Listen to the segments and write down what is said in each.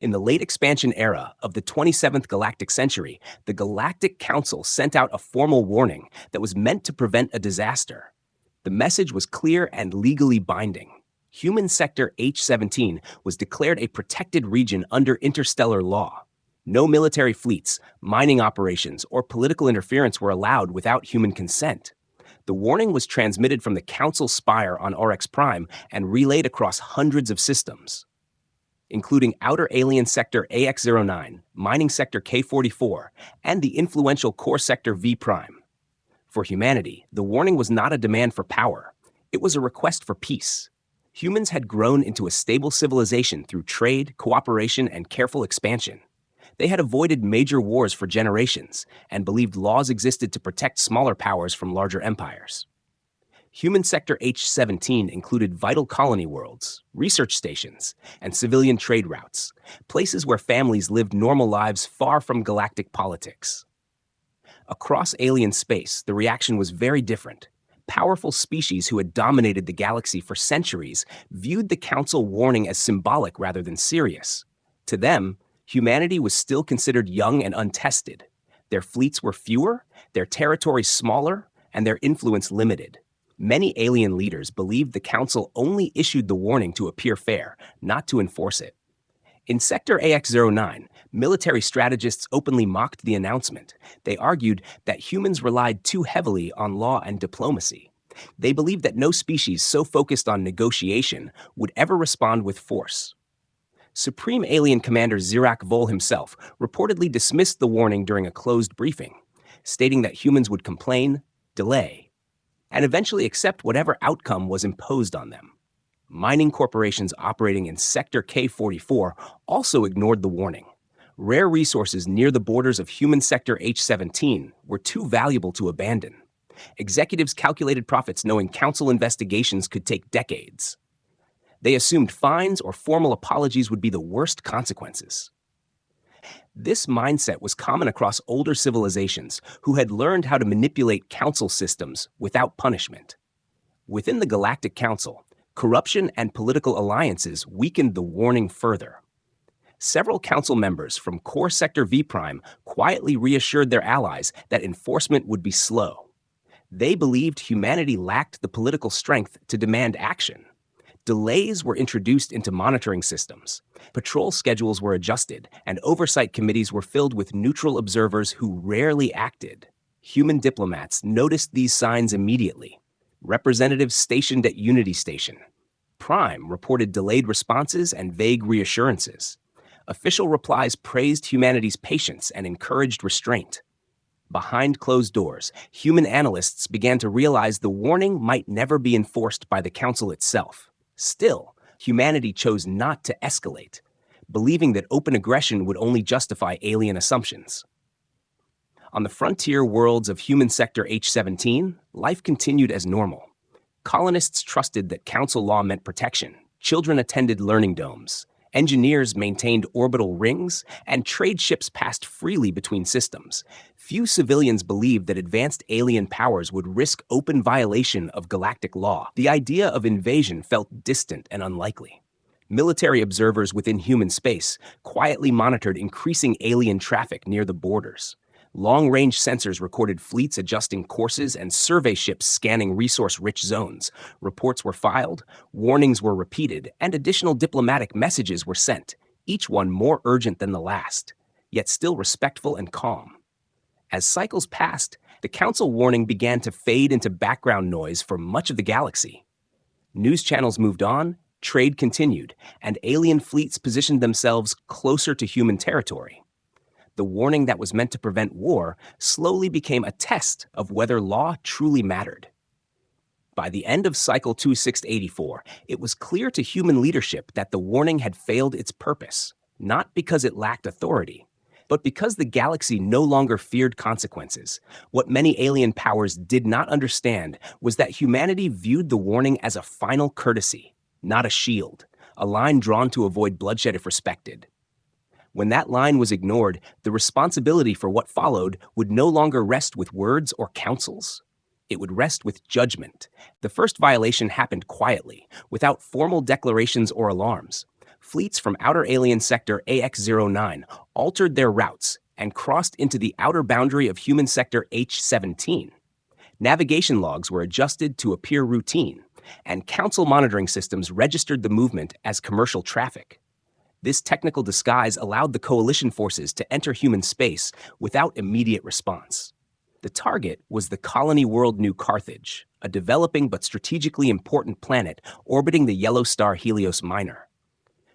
In the late expansion era of the 27th galactic century, the Galactic Council sent out a formal warning that was meant to prevent a disaster. The message was clear and legally binding. Human Sector H-17 was declared a protected region under interstellar law. No military fleets, mining operations, or political interference were allowed without human consent. The warning was transmitted from the Council spire on Oryx Prime and relayed across hundreds of systems, including outer alien sector AX-09, mining sector K-44, and the influential core sector V'. For humanity, the warning was not a demand for power. It was a request for peace. Humans had grown into a stable civilization through trade, cooperation, and careful expansion. They had avoided major wars for generations and believed laws existed to protect smaller powers from larger empires. Human Sector H-17 included vital colony worlds, research stations, and civilian trade routes, places where families lived normal lives far from galactic politics. Across alien space, the reaction was very different. Powerful species who had dominated the galaxy for centuries viewed the Council warning as symbolic rather than serious. To them, humanity was still considered young and untested. Their fleets were fewer, their territories smaller, and their influence limited. Many alien leaders believed the Council only issued the warning to appear fair, not to enforce it. In Sector AX-09, military strategists openly mocked the announcement. They argued that humans relied too heavily on law and diplomacy. They believed that no species so focused on negotiation would ever respond with force. Supreme Alien Commander Zirak Vol himself reportedly dismissed the warning during a closed briefing, stating that humans would complain, delay, and eventually accept whatever outcome was imposed on them. Mining corporations operating in Sector K-44 also ignored the warning. Rare resources near the borders of Human Sector H-17 were too valuable to abandon. Executives calculated profits knowing Council investigations could take decades. They assumed fines or formal apologies would be the worst consequences. This mindset was common across older civilizations who had learned how to manipulate Council systems without punishment. Within the Galactic Council, corruption and political alliances weakened the warning further. Several Council members from Core Sector V' quietly reassured their allies that enforcement would be slow. They believed humanity lacked the political strength to demand action. Delays were introduced into monitoring systems. Patrol schedules were adjusted, and oversight committees were filled with neutral observers who rarely acted. Human diplomats noticed these signs immediately. Representatives stationed at Unity Station. Prime reported delayed responses and vague reassurances. Official replies praised humanity's patience and encouraged restraint. Behind closed doors, human analysts began to realize the warning might never be enforced by the Council itself. Still, humanity chose not to escalate, believing that open aggression would only justify alien assumptions. On the frontier worlds of Human Sector H-17, life continued as normal. Colonists trusted that Council law meant protection. Children attended learning domes. Engineers maintained orbital rings, and trade ships passed freely between systems. Few civilians believed that advanced alien powers would risk open violation of galactic law. The idea of invasion felt distant and unlikely. Military observers within human space quietly monitored increasing alien traffic near the borders. Long-range sensors recorded fleets adjusting courses and survey ships scanning resource-rich zones. Reports were filed, warnings were repeated, and additional diplomatic messages were sent, each one more urgent than the last, yet still respectful and calm. As cycles passed, the Council warning began to fade into background noise for much of the galaxy. News channels moved on, trade continued, and alien fleets positioned themselves closer to human territory. The warning that was meant to prevent war slowly became a test of whether law truly mattered. By the end of Cycle 2684, it was clear to human leadership that the warning had failed its purpose, not because it lacked authority, but because the galaxy no longer feared consequences. What many alien powers did not understand was that humanity viewed the warning as a final courtesy, not a shield, a line drawn to avoid bloodshed if respected. When that line was ignored, the responsibility for what followed would no longer rest with words or counsels. It would rest with judgment. The first violation happened quietly, without formal declarations or alarms. fleets from outer alien sector AX-09 altered their routes and crossed into the outer boundary of human sector H-17. Navigation logs were adjusted to appear routine, and Council monitoring systems registered the movement as commercial traffic. This technical disguise allowed the Coalition forces to enter human space without immediate response. The target was the colony world New Carthage, a developing but strategically important planet orbiting the yellow star Helios Minor.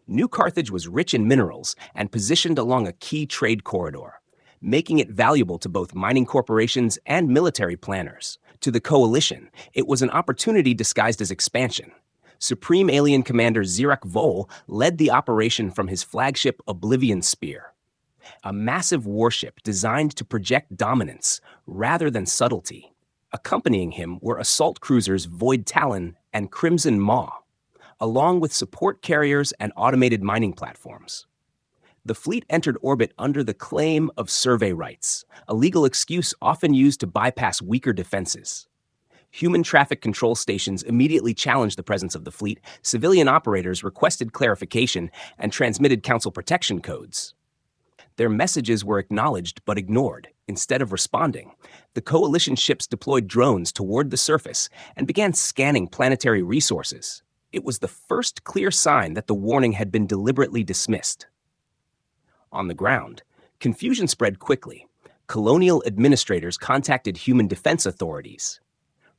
New Carthage was rich in minerals and positioned along a key trade corridor, making it valuable to both mining corporations and military planners. To the Coalition, it was an opportunity disguised as expansion. Supreme Alien Commander Zirak Vol led the operation from his flagship Oblivion Spear, a massive warship designed to project dominance rather than subtlety. Accompanying him were assault cruisers Void Talon and Crimson Maw, along with support carriers and automated mining platforms. The fleet entered orbit under the claim of survey rights, a legal excuse often used to bypass weaker defenses. Human traffic control stations immediately challenged the presence of the fleet. Civilian operators requested clarification and transmitted Council protection codes. Their messages were acknowledged but ignored. Instead of responding, the Coalition ships deployed drones toward the surface and began scanning planetary resources. It was the first clear sign that the warning had been deliberately dismissed. On the ground, confusion spread quickly. Colonial administrators contacted human defense authorities,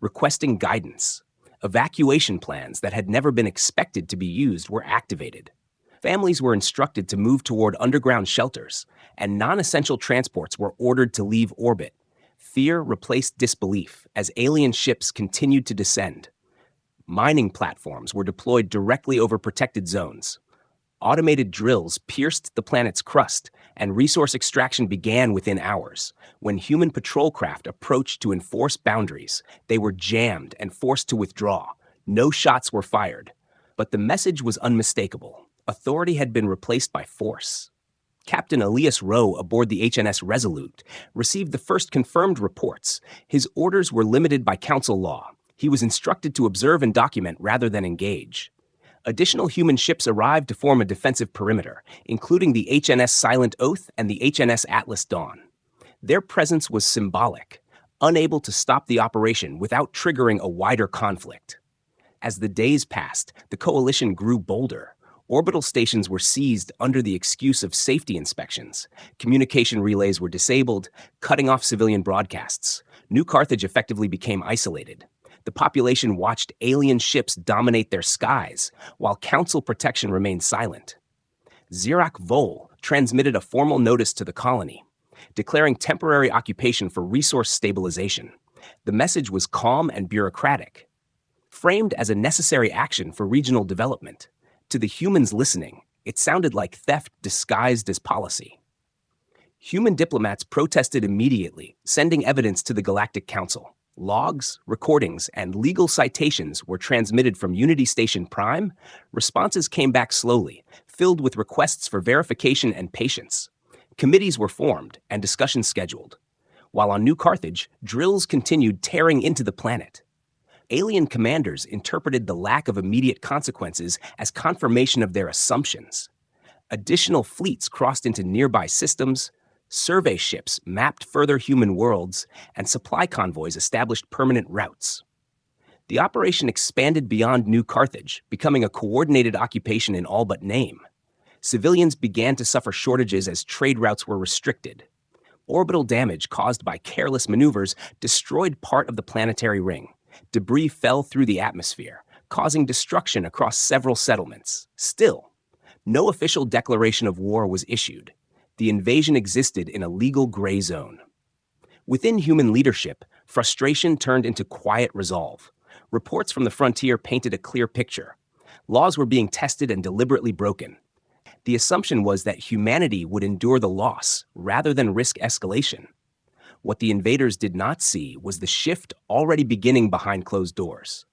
requesting guidance. Evacuation plans that had never been expected to be used were activated. Families were instructed to move toward underground shelters, and non-essential transports were ordered to leave orbit. Fear replaced disbelief as alien ships continued to descend. Mining platforms were deployed directly over protected zones. Automated drills pierced the planet's crust, and resource extraction began within hours. When human patrol craft approached to enforce boundaries, they were jammed and forced to withdraw. No shots were fired, but the message was unmistakable. Authority had been replaced by force. Captain Elias Rowe aboard the HNS Resolute received the first confirmed reports. His orders were limited by Council law. He was instructed to observe and document rather than engage. Additional human ships arrived to form a defensive perimeter, including the HNS Silent Oath and the HNS Atlas Dawn. Their presence was symbolic, unable to stop the operation without triggering a wider conflict. As the days passed, the Coalition grew bolder. Orbital stations were seized under the excuse of safety inspections. Communication relays were disabled, cutting off civilian broadcasts. New Carthage effectively became isolated. The population watched alien ships dominate their skies, while Council protection remained silent. Zirak Vol transmitted a formal notice to the colony, declaring temporary occupation for resource stabilization. The message was calm and bureaucratic, framed as a necessary action for regional development. To the humans listening, it sounded like theft disguised as policy. Human diplomats protested immediately, sending evidence to the Galactic Council. Logs, recordings, and legal citations were transmitted from Unity Station Prime. Responses came back slowly, filled with requests for verification and patience. Committees were formed and discussions scheduled. While on New Carthage, drills continued tearing into the planet. Alien commanders interpreted the lack of immediate consequences as confirmation of their assumptions. Additional fleets crossed into nearby systems, survey ships mapped further human worlds, and supply convoys established permanent routes. The operation expanded beyond New Carthage, becoming a coordinated occupation in all but name. Civilians began to suffer shortages as trade routes were restricted. Orbital damage caused by careless maneuvers destroyed part of the planetary ring. Debris fell through the atmosphere, causing destruction across several settlements. Still, no official declaration of war was issued. The invasion existed in a legal gray zone. Within human leadership, frustration turned into quiet resolve. Reports from the frontier painted a clear picture. Laws were being tested and deliberately broken. The assumption was that humanity would endure the loss rather than risk escalation. What the invaders did not see was the shift already beginning behind closed doors.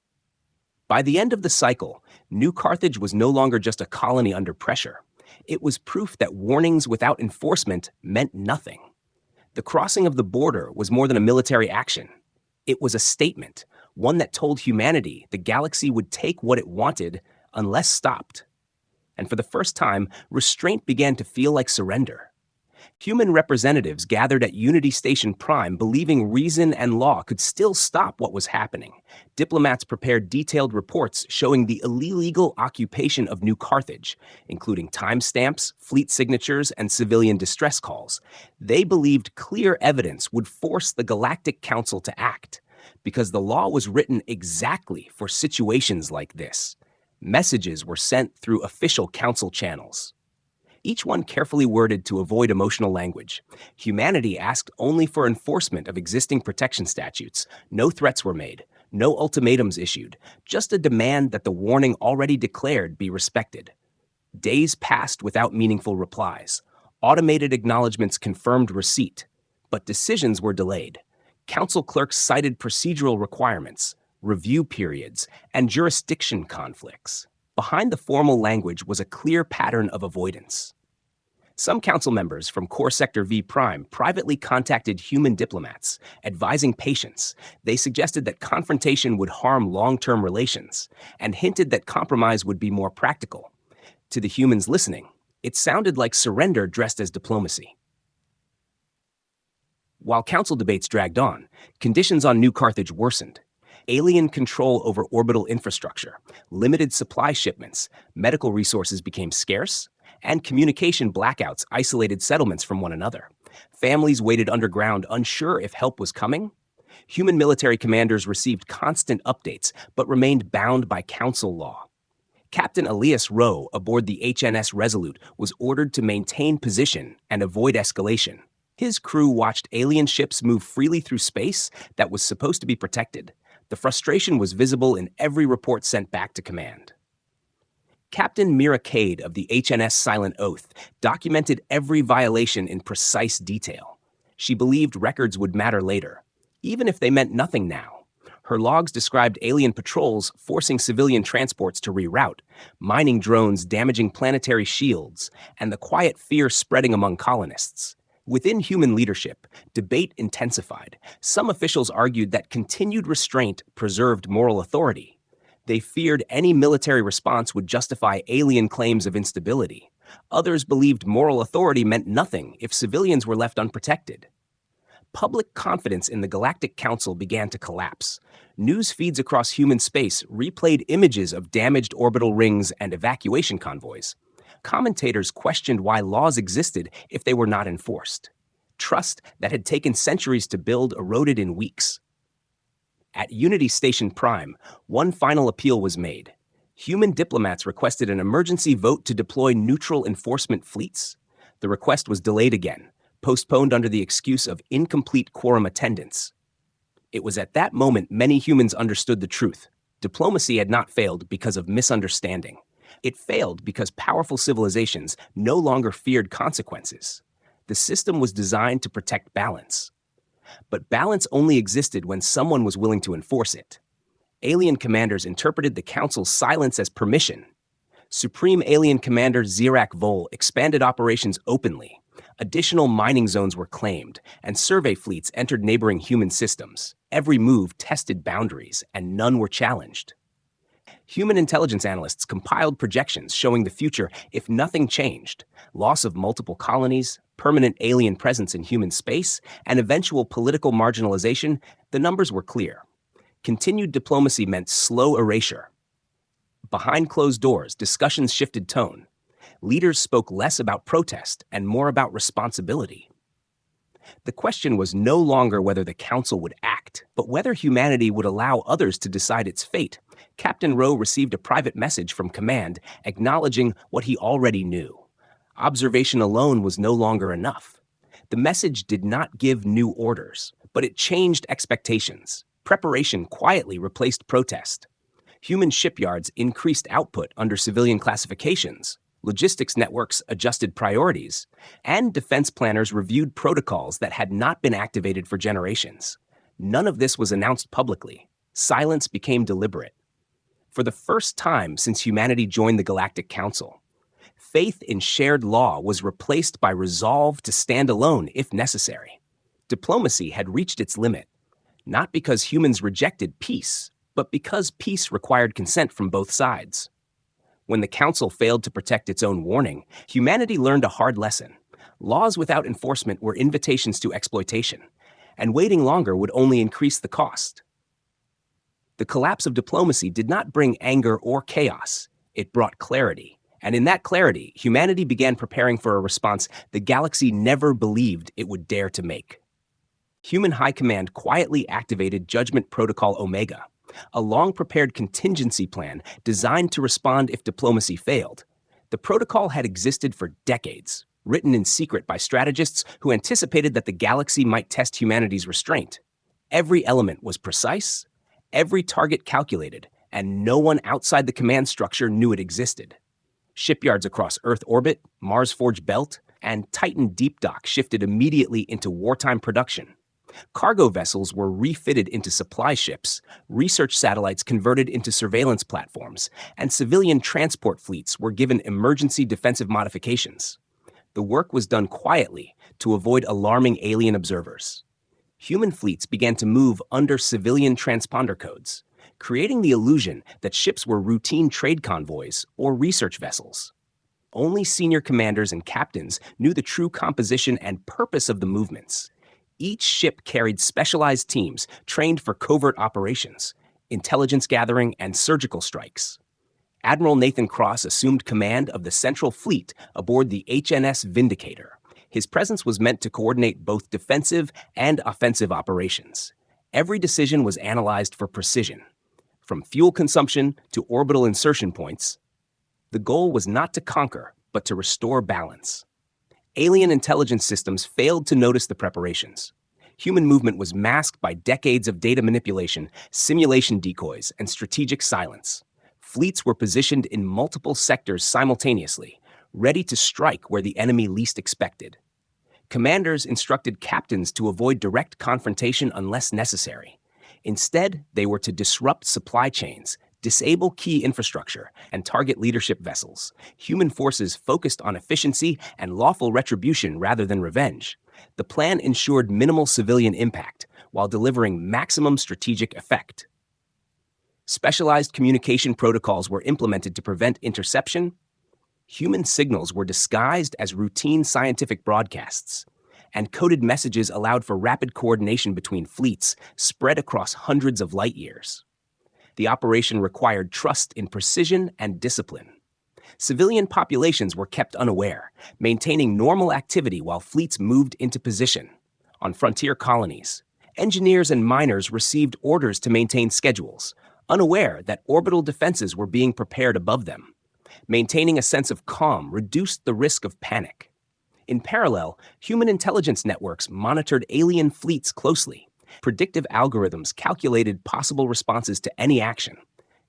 By the end of the cycle, New Carthage was no longer just a colony under pressure. It was proof that warnings without enforcement meant nothing. The crossing of the border was more than a military action. It was a statement, one that told humanity the galaxy would take what it wanted unless stopped. And for the first time, restraint began to feel like surrender. Human representatives gathered at Unity Station Prime believing reason and law could still stop what was happening. Diplomats prepared detailed reports showing the illegal occupation of New Carthage, including timestamps, fleet signatures, and civilian distress calls. They believed clear evidence would force the Galactic Council to act, because the law was written exactly for situations like this. Messages were sent through official council channels, each one carefully worded to avoid emotional language. Humanity asked only for enforcement of existing protection statutes. No threats were made, no ultimatums issued, just a demand that the warning already declared be respected. Days passed without meaningful replies. Automated acknowledgments confirmed receipt, but decisions were delayed. Council clerks cited procedural requirements, review periods, and jurisdiction conflicts. Behind the formal language was a clear pattern of avoidance. Some council members from Core Sector V Prime privately contacted human diplomats, advising patience. They suggested that confrontation would harm long-term relations, and hinted that compromise would be more practical. To the humans listening, it sounded like surrender dressed as diplomacy. While council debates dragged on, conditions on New Carthage worsened. Alien control over orbital infrastructure, limited supply shipments, medical resources became scarce, and communication blackouts isolated settlements from one another. Families waited underground, unsure if help was coming. Human military commanders received constant updates, but remained bound by council law. Captain Elias Rowe aboard the HNS Resolute was ordered to maintain position and avoid escalation. His crew watched alien ships move freely through space that was supposed to be protected. The frustration was visible in every report sent back to command. Captain Mira Cade of the HNS Silent Oath documented every violation in precise detail. She believed records would matter later, even if they meant nothing now. Her logs described alien patrols forcing civilian transports to reroute, mining drones damaging planetary shields, and the quiet fear spreading among colonists. Within human leadership, debate intensified. Some officials argued that continued restraint preserved moral authority. They feared any military response would justify alien claims of instability. Others believed moral authority meant nothing if civilians were left unprotected. Public confidence in the Galactic Council began to collapse. News feeds across human space replayed images of damaged orbital rings and evacuation convoys. Commentators questioned why laws existed if they were not enforced. Trust that had taken centuries to build eroded in weeks. At Unity Station Prime, one final appeal was made. Human diplomats requested an emergency vote to deploy neutral enforcement fleets. The request was delayed again, postponed under the excuse of incomplete quorum attendance. It was at that moment many humans understood the truth. Diplomacy had not failed because of misunderstanding. It failed because powerful civilizations no longer feared consequences. The system was designed to protect balance. But balance only existed when someone was willing to enforce it. Alien commanders interpreted the Council's silence as permission. Supreme Alien Commander Zirak Vol expanded operations openly. Additional mining zones were claimed, and survey fleets entered neighboring human systems. Every move tested boundaries, and none were challenged. Human intelligence analysts compiled projections showing the future if nothing changed: loss of multiple colonies, permanent alien presence in human space, and eventual political marginalization. The numbers were clear. Continued diplomacy meant slow erasure. Behind closed doors, discussions shifted tone. Leaders spoke less about protest and more about responsibility. The question was no longer whether the Council would act, but whether humanity would allow others to decide its fate. Captain Rowe received a private message from command acknowledging what he already knew. Observation alone was no longer enough. The message did not give new orders, but it changed expectations. Preparation quietly replaced protest. Human shipyards increased output under civilian classifications. Logistics networks adjusted priorities, and defense planners reviewed protocols that had not been activated for generations. None of this was announced publicly. Silence became deliberate. For the first time since humanity joined the Galactic Council, faith in shared law was replaced by resolve to stand alone if necessary. Diplomacy had reached its limit, not because humans rejected peace, but because peace required consent from both sides. When the Council failed to protect its own warning, humanity learned a hard lesson. Laws without enforcement were invitations to exploitation, and waiting longer would only increase the cost. The collapse of diplomacy did not bring anger or chaos. It brought clarity. And in that clarity, humanity began preparing for a response the galaxy never believed it would dare to make. Human High Command quietly activated Judgment Protocol Omega, a long-prepared contingency plan designed to respond if diplomacy failed. The protocol had existed for decades, written in secret by strategists who anticipated that the galaxy might test humanity's restraint. Every element was precise, every target calculated, and no one outside the command structure knew it existed. Shipyards across Earth orbit, Mars Forge belt, and Titan deep dock shifted immediately into wartime production. Cargo vessels were refitted into supply ships, research satellites converted into surveillance platforms, and civilian transport fleets were given emergency defensive modifications. The work was done quietly to avoid alarming alien observers. Human fleets began to move under civilian transponder codes, creating the illusion that ships were routine trade convoys or research vessels. Only senior commanders and captains knew the true composition and purpose of the movements. Each ship carried specialized teams trained for covert operations, intelligence gathering, and surgical strikes. Admiral Nathan Cross assumed command of the Central Fleet aboard the HNS Vindicator. His presence was meant to coordinate both defensive and offensive operations. Every decision was analyzed for precision. From fuel consumption to orbital insertion points, the goal was not to conquer, but to restore balance. Alien intelligence systems failed to notice the preparations. Human movement was masked by decades of data manipulation, simulation decoys, and strategic silence. Fleets were positioned in multiple sectors simultaneously, ready to strike where the enemy least expected. Commanders instructed captains to avoid direct confrontation unless necessary. Instead, they were to disrupt supply chains, disable key infrastructure, and target leadership vessels. Human forces focused on efficiency and lawful retribution rather than revenge. The plan ensured minimal civilian impact while delivering maximum strategic effect. Specialized communication protocols were implemented to prevent interception. Human signals were disguised as routine scientific broadcasts, and coded messages allowed for rapid coordination between fleets spread across hundreds of light years. The operation required trust in precision and discipline. Civilian populations were kept unaware, maintaining normal activity while fleets moved into position. On frontier colonies, engineers and miners received orders to maintain schedules, unaware that orbital defenses were being prepared above them. Maintaining a sense of calm reduced the risk of panic. In parallel, human intelligence networks monitored alien fleets closely. Predictive algorithms calculated possible responses to any action.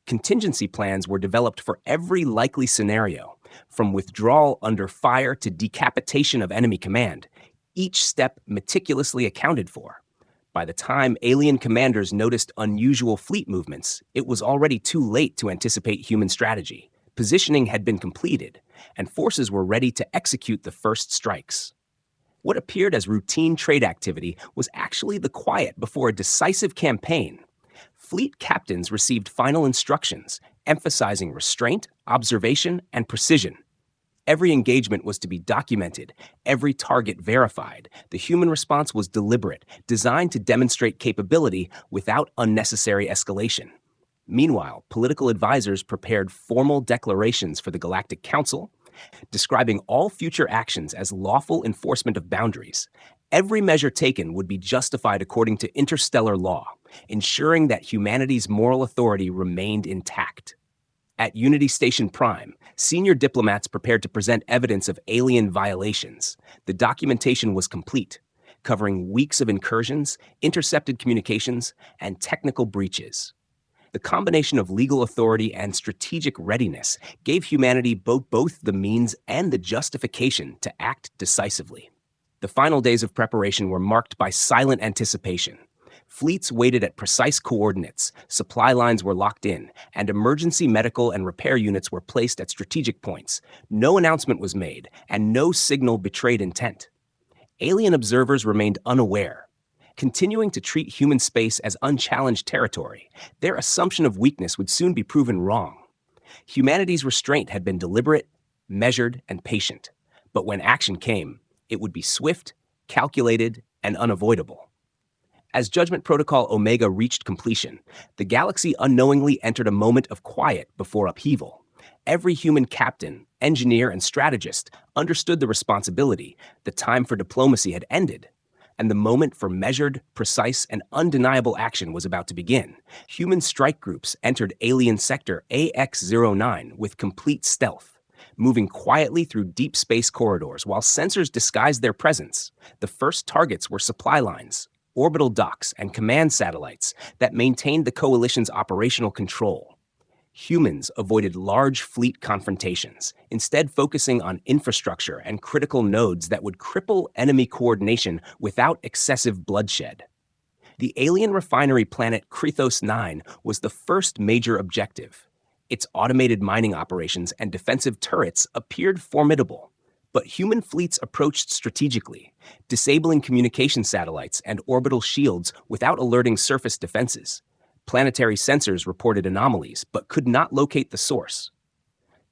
Contingency plans were developed for every likely scenario, from withdrawal under fire to decapitation of enemy command, each step meticulously accounted for. By the time alien commanders noticed unusual fleet movements, it was already too late to anticipate human strategy. Positioning had been completed, and forces were ready to execute the first strikes. What appeared as routine trade activity was actually the quiet before a decisive campaign. Fleet captains received final instructions, emphasizing restraint, observation, and precision. Every engagement was to be documented, every target verified. The human response was deliberate, designed to demonstrate capability without unnecessary escalation. Meanwhile, political advisors prepared formal declarations for the Galactic Council, describing all future actions as lawful enforcement of boundaries. Every measure taken would be justified according to interstellar law, ensuring that humanity's moral authority remained intact. At Unity Station Prime, senior diplomats prepared to present evidence of alien violations. The documentation was complete, covering weeks of incursions, intercepted communications, and technical breaches. The combination of legal authority and strategic readiness gave humanity both the means and the justification to act decisively. The final days of preparation were marked by silent anticipation. Fleets waited at precise coordinates, supply lines were locked in, and emergency medical and repair units were placed at strategic points. No announcement was made, and no signal betrayed intent. Alien observers remained unaware. Continuing to treat human space as unchallenged territory, their assumption of weakness would soon be proven wrong. Humanity's restraint had been deliberate, measured, and patient. But when action came, it would be swift, calculated, and unavoidable. As Judgment Protocol Omega reached completion, the galaxy unknowingly entered a moment of quiet before upheaval. Every human captain, engineer, and strategist understood the responsibility. The time for diplomacy had ended, and the moment for measured, precise, and undeniable action was about to begin. Human strike groups entered alien sector AX-09 with complete stealth, moving quietly through deep space corridors while sensors disguised their presence. The first targets were supply lines, orbital docks, and command satellites that maintained the coalition's operational control. Humans avoided large fleet confrontations, instead focusing on infrastructure and critical nodes that would cripple enemy coordination without excessive bloodshed. The alien refinery planet Krythos 9 was the first major objective. Its automated mining operations and defensive turrets appeared formidable, but human fleets approached strategically, disabling communication satellites and orbital shields without alerting surface defenses. Planetary sensors reported anomalies, but could not locate the source.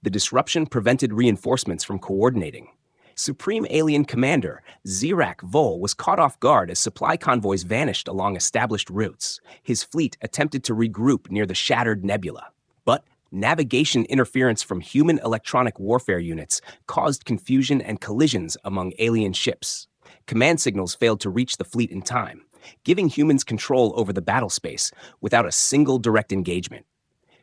The disruption prevented reinforcements from coordinating. Supreme Alien Commander Zirak Vol was caught off guard as supply convoys vanished along established routes. His fleet attempted to regroup near the shattered nebula, but navigation interference from human electronic warfare units caused confusion and collisions among alien ships. Command signals failed to reach the fleet in time, giving humans control over the battle space without a single direct engagement.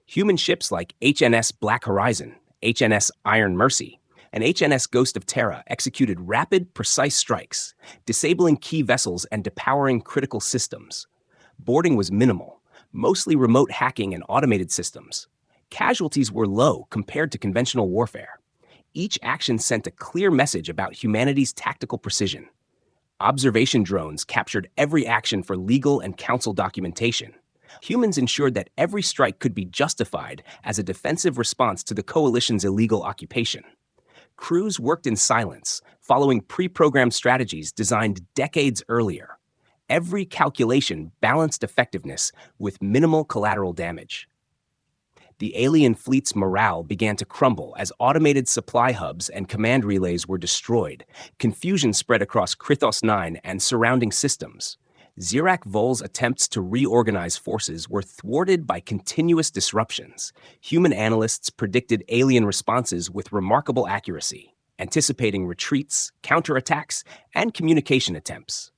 Human ships like HNS Black Horizon, HNS Iron Mercy, and HNS Ghost of Terra executed rapid, precise strikes, disabling key vessels and depowering critical systems. Boarding was minimal, mostly remote hacking and automated systems. Casualties were low compared to conventional warfare. Each action sent a clear message about humanity's tactical precision. Observation drones captured every action for legal and council documentation. Humans ensured that every strike could be justified as a defensive response to the coalition's illegal occupation. Crews worked in silence, following pre-programmed strategies designed decades earlier. Every calculation balanced effectiveness with minimal collateral damage. The alien fleet's morale began to crumble as automated supply hubs and command relays were destroyed. Confusion spread across Krythos 9 and surrounding systems. Zirak Vol's attempts to reorganize forces were thwarted by continuous disruptions. Human analysts predicted alien responses with remarkable accuracy, anticipating retreats, counterattacks, and communication attempts.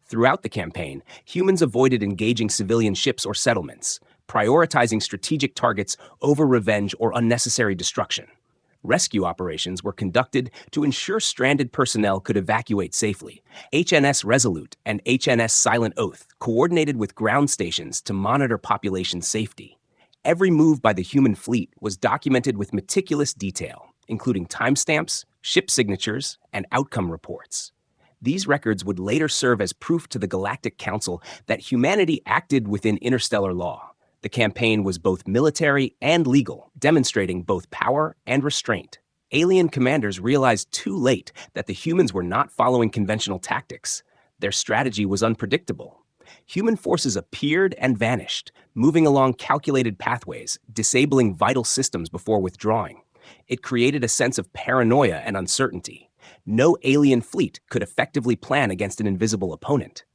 Throughout the campaign, humans avoided engaging civilian ships or settlements, prioritizing strategic targets over revenge or unnecessary destruction. Rescue operations were conducted to ensure stranded personnel could evacuate safely. HNS Resolute and HNS Silent Oath coordinated with ground stations to monitor population safety. Every move by the human fleet was documented with meticulous detail, including timestamps, ship signatures, and outcome reports. These records would later serve as proof to the Galactic Council that humanity acted within interstellar law. The campaign was both military and legal, demonstrating both power and restraint. Alien commanders realized too late that the humans were not following conventional tactics. Their strategy was unpredictable. Human forces appeared and vanished, moving along calculated pathways, disabling vital systems before withdrawing. It created a sense of paranoia and uncertainty. No alien fleet could effectively plan against an invisible opponent.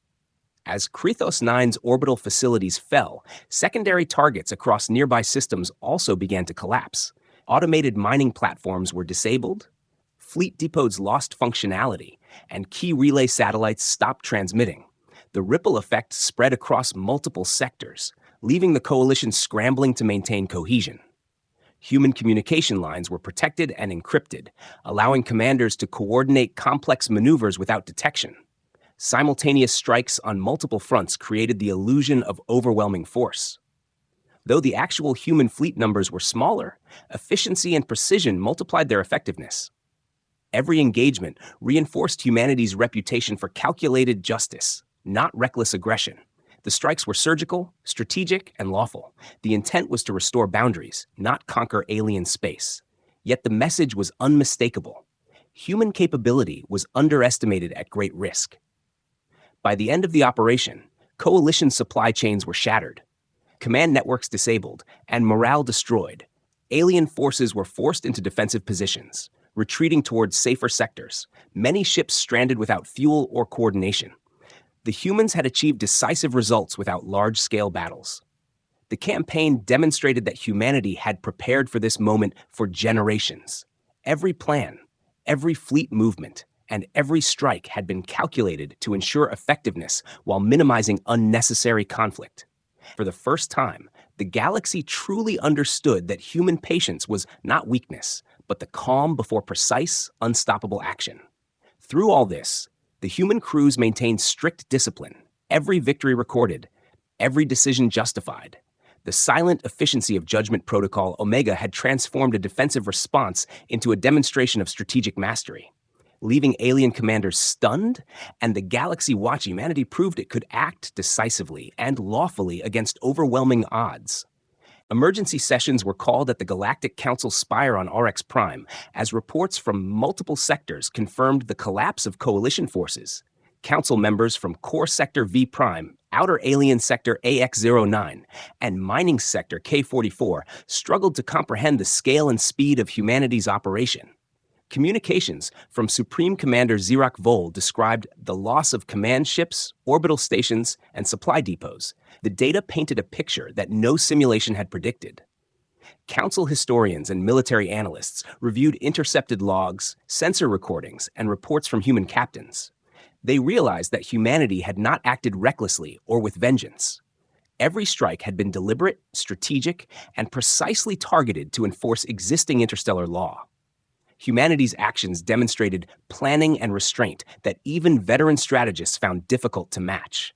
As Krythos 9's orbital facilities fell, secondary targets across nearby systems also began to collapse. Automated mining platforms were disabled, fleet depots lost functionality, and key relay satellites stopped transmitting. The ripple effect spread across multiple sectors, leaving the coalition scrambling to maintain cohesion. Human communication lines were protected and encrypted, allowing commanders to coordinate complex maneuvers without detection. Simultaneous strikes on multiple fronts created the illusion of overwhelming force. Though the actual human fleet numbers were smaller, efficiency and precision multiplied their effectiveness. Every engagement reinforced humanity's reputation for calculated justice, not reckless aggression. The strikes were surgical, strategic, and lawful. The intent was to restore boundaries, not conquer alien space. Yet the message was unmistakable. Human capability was underestimated at great risk. By the end of the operation, coalition supply chains were shattered, command networks disabled, and morale destroyed. Alien forces were forced into defensive positions, retreating towards safer sectors, many ships stranded without fuel or coordination. The humans had achieved decisive results without large-scale battles. The campaign demonstrated that humanity had prepared for this moment for generations. Every plan, every fleet movement, and every strike had been calculated to ensure effectiveness while minimizing unnecessary conflict. For the first time, the galaxy truly understood that human patience was not weakness, but the calm before precise, unstoppable action. Through all this, the human crews maintained strict discipline, every victory recorded, every decision justified. The silent efficiency of Judgment Protocol Omega had transformed a defensive response into a demonstration of strategic mastery, leaving alien commanders stunned, and the galaxy-wide humanity proved it could act decisively and lawfully against overwhelming odds. Emergency sessions were called at the Galactic Council Spire on RX Prime as reports from multiple sectors confirmed the collapse of coalition forces. Council members from Core Sector V Prime, Outer Alien Sector AX-09, and Mining Sector K-44 struggled to comprehend the scale and speed of humanity's operation. Communications from Supreme Commander Zirok Vol described the loss of command ships, orbital stations, and supply depots. The data painted a picture that no simulation had predicted. Council historians and military analysts reviewed intercepted logs, sensor recordings, and reports from human captains. They realized that humanity had not acted recklessly or with vengeance. Every strike had been deliberate, strategic, and precisely targeted to enforce existing interstellar law. Humanity's actions demonstrated planning and restraint that even veteran strategists found difficult to match.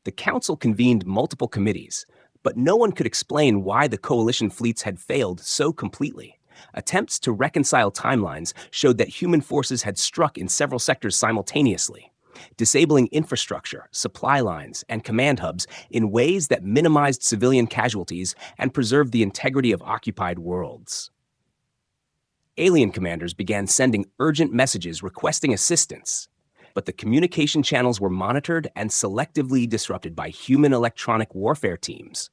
The Council convened multiple committees, but no one could explain why the coalition fleets had failed so completely. Attempts to reconcile timelines showed that human forces had struck in several sectors simultaneously, disabling infrastructure, supply lines, and command hubs in ways that minimized civilian casualties and preserved the integrity of occupied worlds. Alien commanders began sending urgent messages requesting assistance, but the communication channels were monitored and selectively disrupted by human electronic warfare teams.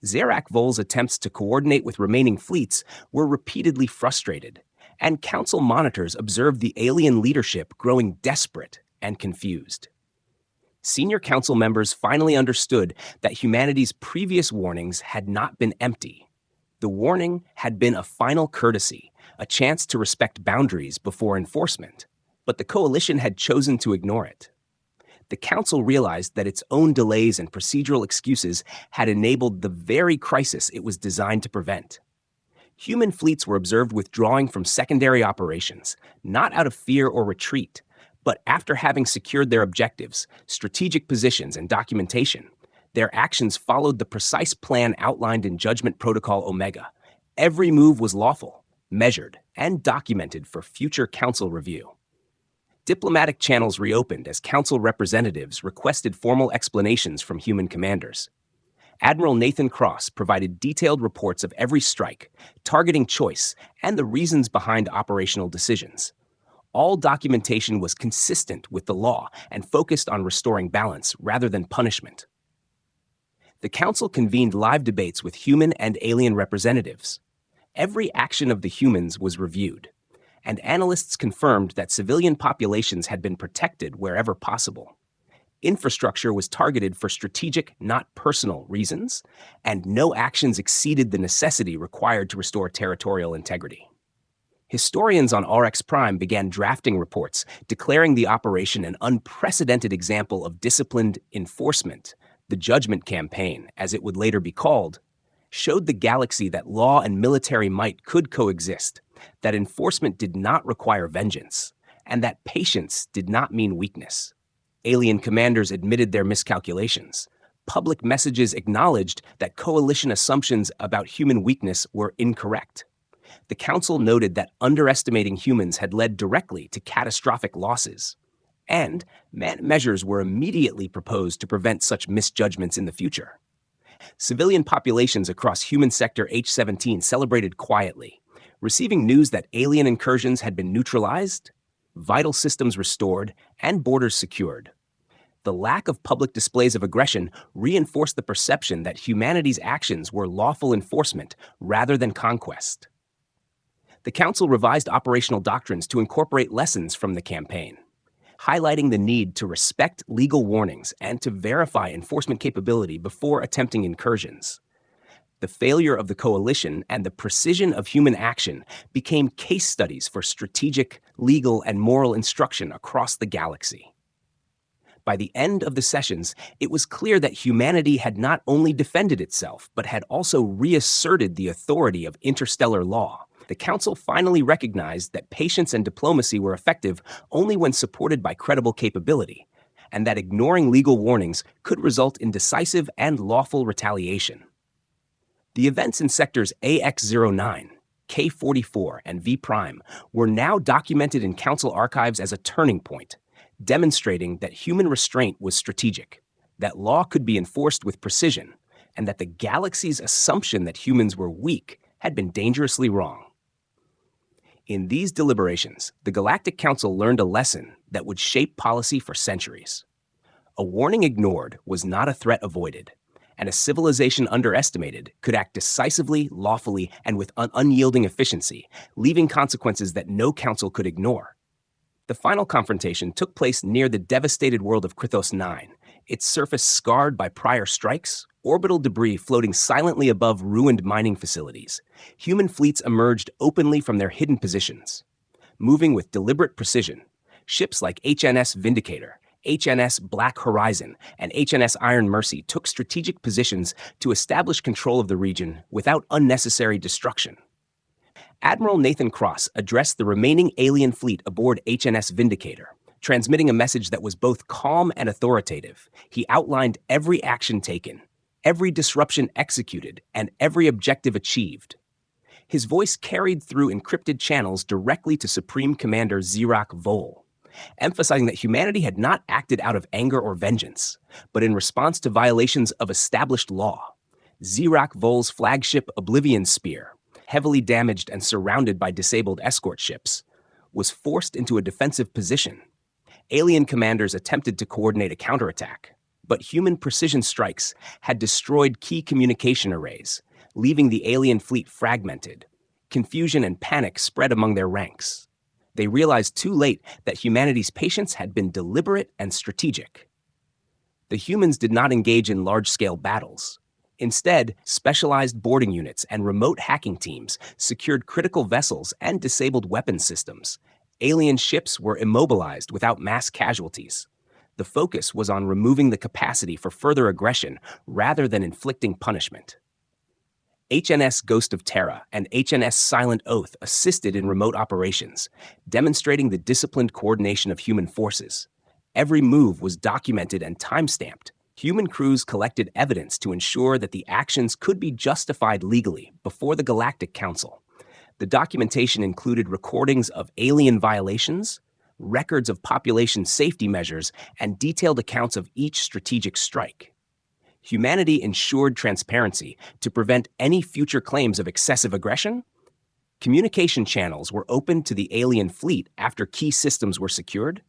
Zirok Vol's attempts to coordinate with remaining fleets were repeatedly frustrated, and Council monitors observed the alien leadership growing desperate and confused. Senior Council members finally understood that humanity's previous warnings had not been empty. The warning had been a final courtesy, a chance to respect boundaries before enforcement, but the coalition had chosen to ignore it. The Council realized that its own delays and procedural excuses had enabled the very crisis it was designed to prevent. Human fleets were observed withdrawing from secondary operations, not out of fear or retreat, but after having secured their objectives, strategic positions, and documentation. Their actions followed the precise plan outlined in Judgment Protocol Omega. Every move was lawful, measured, and documented for future Council review. Diplomatic channels reopened as Council representatives requested formal explanations from human commanders. Admiral Nathan Cross provided detailed reports of every strike, targeting choice, and the reasons behind operational decisions. All documentation was consistent with the law and focused on restoring balance rather than punishment. The Council convened live debates with human and alien representatives. Every action of the humans was reviewed, and analysts confirmed that civilian populations had been protected wherever possible. Infrastructure was targeted for strategic, not personal, reasons, and no actions exceeded the necessity required to restore territorial integrity. Historians on RX Prime began drafting reports declaring the operation an unprecedented example of disciplined enforcement. The Judgment Campaign, as it would later be called, showed the galaxy that law and military might could coexist, that enforcement did not require vengeance, and that patience did not mean weakness. Alien commanders admitted their miscalculations. Public messages acknowledged that coalition assumptions about human weakness were incorrect. The Council noted that underestimating humans had led directly to catastrophic losses, and measures were immediately proposed to prevent such misjudgments in the future. Civilian populations across human sector H-17 celebrated quietly, receiving news that alien incursions had been neutralized, vital systems restored, and borders secured. The lack of public displays of aggression reinforced the perception that humanity's actions were lawful enforcement rather than conquest. The Council revised operational doctrines to incorporate lessons from the campaign, highlighting the need to respect legal warnings and to verify enforcement capability before attempting incursions. The failure of the coalition and the precision of human action became case studies for strategic, legal, and moral instruction across the galaxy. By the end of the sessions, it was clear that humanity had not only defended itself, but had also reasserted the authority of interstellar law. The Council finally recognized that patience and diplomacy were effective only when supported by credible capability, and that ignoring legal warnings could result in decisive and lawful retaliation. The events in sectors AX-09, K-44, and V' were now documented in Council archives as a turning point, demonstrating that human restraint was strategic, that law could be enforced with precision, and that the galaxy's assumption that humans were weak had been dangerously wrong. In these deliberations, the Galactic Council learned a lesson that would shape policy for centuries. A warning ignored was not a threat avoided, and a civilization underestimated could act decisively, lawfully, and with unyielding efficiency, leaving consequences that no council could ignore. The final confrontation took place near the devastated world of Krythos 9, its surface scarred by prior strikes, orbital debris floating silently above ruined mining facilities. Human fleets emerged openly from their hidden positions. Moving with deliberate precision, ships like HNS Vindicator, HNS Black Horizon, and HNS Iron Mercy took strategic positions to establish control of the region without unnecessary destruction. Admiral Nathan Cross addressed the remaining alien fleet aboard HNS Vindicator, transmitting a message that was both calm and authoritative. He outlined every action taken, every disruption executed, and every objective achieved. His voice carried through encrypted channels directly to Supreme Commander Zirak Vol, emphasizing that humanity had not acted out of anger or vengeance, but in response to violations of established law. Zirak Vol's flagship Oblivion Spear, heavily damaged and surrounded by disabled escort ships, was forced into a defensive position. Alien commanders attempted to coordinate a counterattack, but human precision strikes had destroyed key communication arrays, leaving the alien fleet fragmented. Confusion and panic spread among their ranks. They realized too late that humanity's patience had been deliberate and strategic. The humans did not engage in large-scale battles. Instead, specialized boarding units and remote hacking teams secured critical vessels and disabled weapons systems. Alien ships were immobilized without mass casualties. The focus was on removing the capacity for further aggression rather than inflicting punishment. HNS Ghost of Terra and HNS Silent Oath assisted in remote operations, demonstrating the disciplined coordination of human forces. Every move was documented and time-stamped. Human crews collected evidence to ensure that the actions could be justified legally before the Galactic Council. The documentation included recordings of alien violations, records of population safety measures, and detailed accounts of each strategic strike. Humanity ensured transparency to prevent any future claims of excessive aggression. Communication channels were opened to the alien fleet after key systems were secured.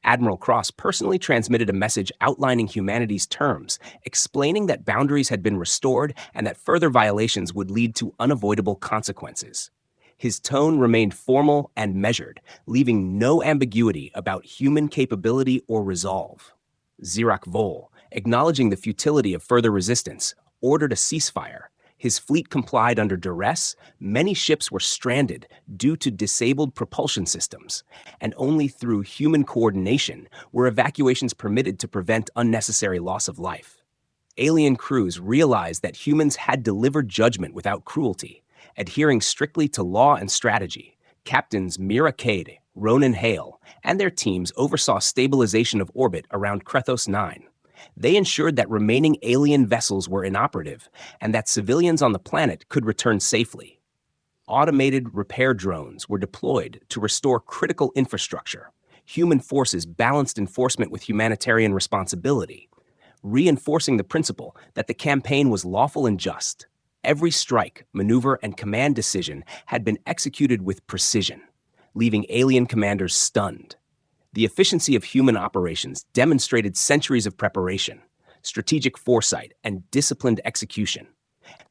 Admiral Cross personally transmitted a message outlining humanity's terms, explaining that boundaries had been restored and that further violations would lead to unavoidable consequences. His tone remained formal and measured, leaving no ambiguity about human capability or resolve. Zirak Vol, acknowledging the futility of further resistance, ordered a ceasefire. His fleet complied under duress. Many ships were stranded due to disabled propulsion systems, and only through human coordination were evacuations permitted to prevent unnecessary loss of life. Alien crews realized that humans had delivered judgment without cruelty, adhering strictly to law and strategy. Captains Mira Cade, Ronan Hale, and their teams oversaw stabilization of orbit around Krythos 9. They ensured that remaining alien vessels were inoperative and that civilians on the planet could return safely. Automated repair drones were deployed to restore critical infrastructure. Human forces balanced enforcement with humanitarian responsibility, reinforcing the principle that the campaign was lawful and just. Every strike, maneuver, and command decision had been executed with precision, leaving alien commanders stunned. The efficiency of human operations demonstrated centuries of preparation, strategic foresight, and disciplined execution.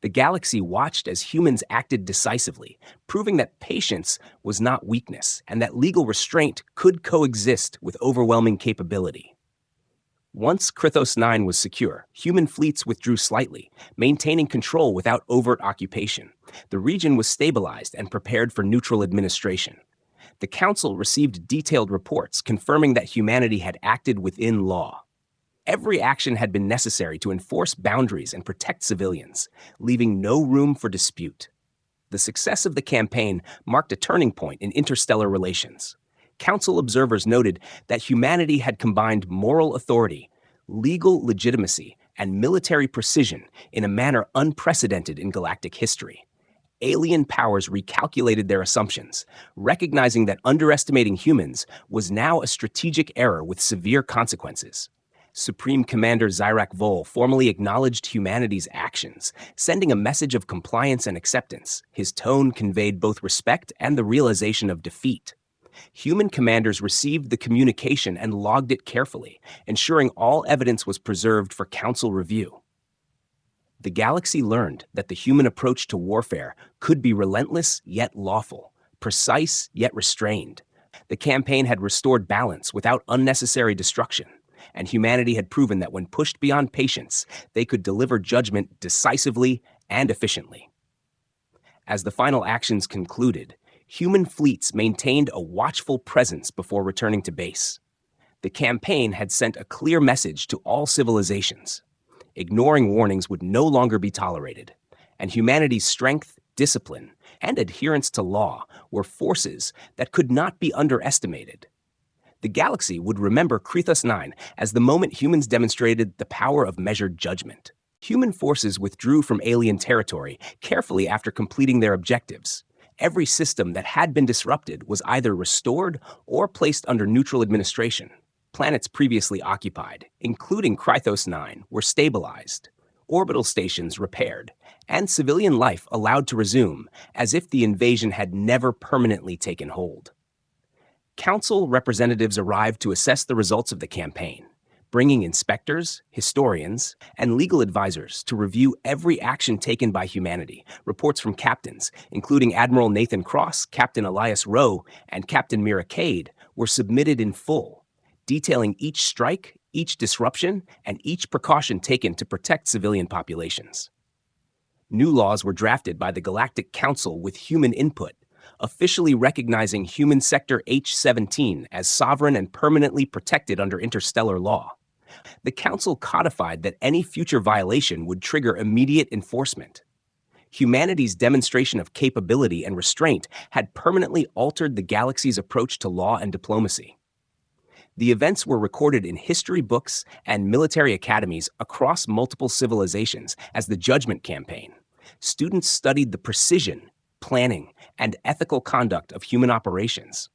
The galaxy watched as humans acted decisively, proving that patience was not weakness and that legal restraint could coexist with overwhelming capability. Once Krythos 9 was secure, human fleets withdrew slightly, maintaining control without overt occupation. The region was stabilized and prepared for neutral administration. The Council received detailed reports confirming that humanity had acted within law. Every action had been necessary to enforce boundaries and protect civilians, leaving no room for dispute. The success of the campaign marked a turning point in interstellar relations. Council observers noted that humanity had combined moral authority, legal legitimacy, and military precision in a manner unprecedented in galactic history. Alien powers recalculated their assumptions, recognizing that underestimating humans was now a strategic error with severe consequences. Supreme Commander Zyrak Vol formally acknowledged humanity's actions, sending a message of compliance and acceptance. His tone conveyed both respect and the realization of defeat. Human commanders received the communication and logged it carefully, ensuring all evidence was preserved for Council review. The galaxy learned that the human approach to warfare could be relentless yet lawful, precise yet restrained. The campaign had restored balance without unnecessary destruction, and humanity had proven that when pushed beyond patience, they could deliver judgment decisively and efficiently. As the final actions concluded, human fleets maintained a watchful presence before returning to base. The campaign had sent a clear message to all civilizations. Ignoring warnings would no longer be tolerated, and humanity's strength, discipline, and adherence to law were forces that could not be underestimated. The galaxy would remember Krythos 9 as the moment humans demonstrated the power of measured judgment. Human forces withdrew from alien territory carefully after completing their objectives. Every system that had been disrupted was either restored or placed under neutral administration. Planets previously occupied, including Krythos 9, were stabilized, orbital stations repaired, and civilian life allowed to resume, as if the invasion had never permanently taken hold. Council representatives arrived to assess the results of the campaign, bringing inspectors, historians, and legal advisors to review every action taken by humanity. Reports from captains, including Admiral Nathan Cross, Captain Elias Rowe, and Captain Mira Cade, were submitted in full, detailing each strike, each disruption, and each precaution taken to protect civilian populations. New laws were drafted by the Galactic Council with human input, officially recognizing human sector H-17 as sovereign and permanently protected under interstellar law. The Council codified that any future violation would trigger immediate enforcement. Humanity's demonstration of capability and restraint had permanently altered the galaxy's approach to law and diplomacy. The events were recorded in history books and military academies across multiple civilizations as the Judgment Campaign. Students studied the precision, planning, and ethical conduct of human operations.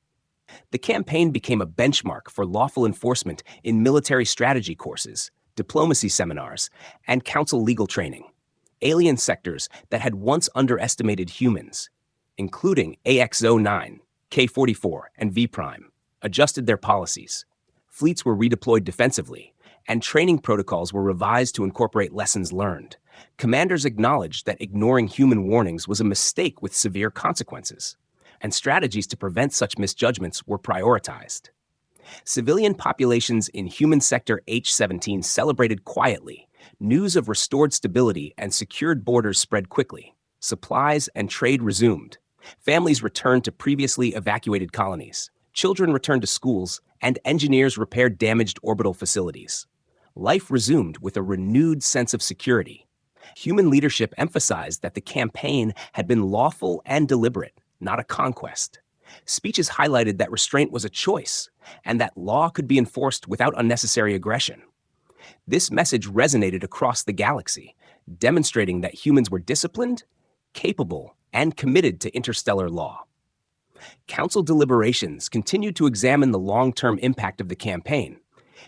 The campaign became a benchmark for lawful enforcement in military strategy courses, diplomacy seminars, and council legal training. Alien sectors that had once underestimated humans, including AX-09, K-44, and V-Prime, adjusted their policies. Fleets were redeployed defensively, and training protocols were revised to incorporate lessons learned. Commanders acknowledged that ignoring human warnings was a mistake with severe consequences, and strategies to prevent such misjudgments were prioritized. Civilian populations in human sector H-17 celebrated quietly. News of restored stability and secured borders spread quickly. Supplies and trade resumed. Families returned to previously evacuated colonies. Children returned to schools, and engineers repaired damaged orbital facilities. Life resumed with a renewed sense of security. Human leadership emphasized that the campaign had been lawful and deliberate, not a conquest. Speeches highlighted that restraint was a choice, and that law could be enforced without unnecessary aggression. This message resonated across the galaxy, demonstrating that humans were disciplined, capable, and committed to interstellar law. Council deliberations continued to examine the long-term impact of the campaign.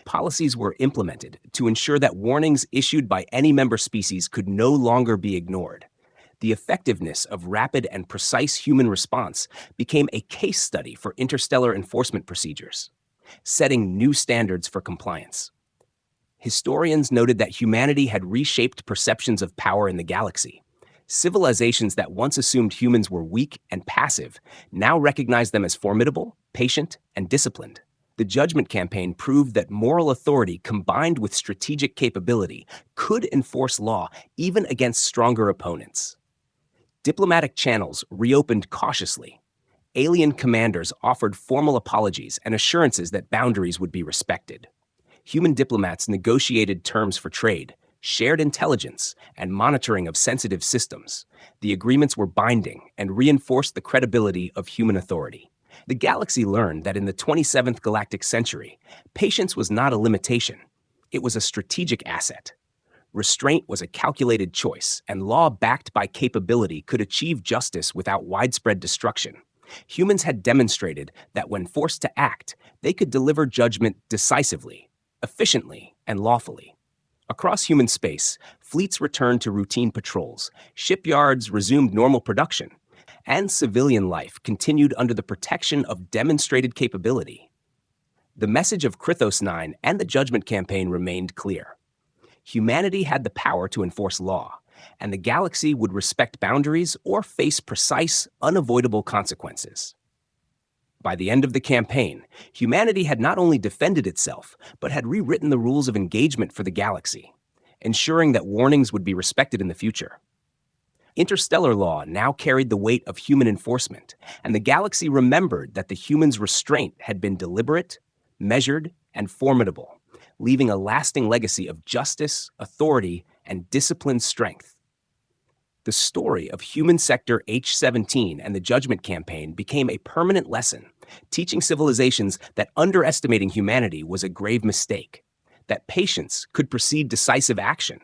Policies were implemented to ensure that warnings issued by any member species could no longer be ignored. The effectiveness of rapid and precise human response became a case study for interstellar enforcement procedures. setting new standards for compliance. Historians noted that humanity had reshaped perceptions of power in the galaxy. Civilizations that once assumed humans were weak and passive now recognize them as formidable, patient, and disciplined. The Judgment Campaign proved that moral authority combined with strategic capability could enforce law even against stronger opponents. Diplomatic channels reopened cautiously. Alien commanders offered formal apologies and assurances that boundaries would be respected. Human diplomats negotiated terms for trade, shared intelligence, and monitoring of sensitive systems. The agreements were binding and reinforced the credibility of human authority. The galaxy learned that in the 27th galactic century, patience was not a limitation. It was a strategic asset. Restraint was a calculated choice, and law backed by capability could achieve justice without widespread destruction. Humans had demonstrated that when forced to act, they could deliver judgment decisively, efficiently, and lawfully. Across human space, fleets returned to routine patrols, shipyards resumed normal production, and civilian life continued under the protection of demonstrated capability. The message of Krythos 9 and the Judgment Campaign remained clear. Humanity had the power to enforce law, and the galaxy would respect boundaries or face precise, unavoidable consequences. By the end of the campaign, humanity had not only defended itself, but had rewritten the rules of engagement for the galaxy, ensuring that warnings would be respected in the future. Interstellar law now carried the weight of human enforcement, and the galaxy remembered that the humans' restraint had been deliberate, measured, and formidable, leaving a lasting legacy of justice, authority, and disciplined strength. The story of Human Sector H-17 and the Judgment Campaign became a permanent lesson, teaching civilizations that underestimating humanity was a grave mistake, that patience could precede decisive action,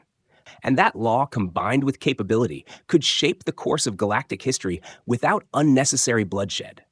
and that law combined with capability could shape the course of galactic history without unnecessary bloodshed.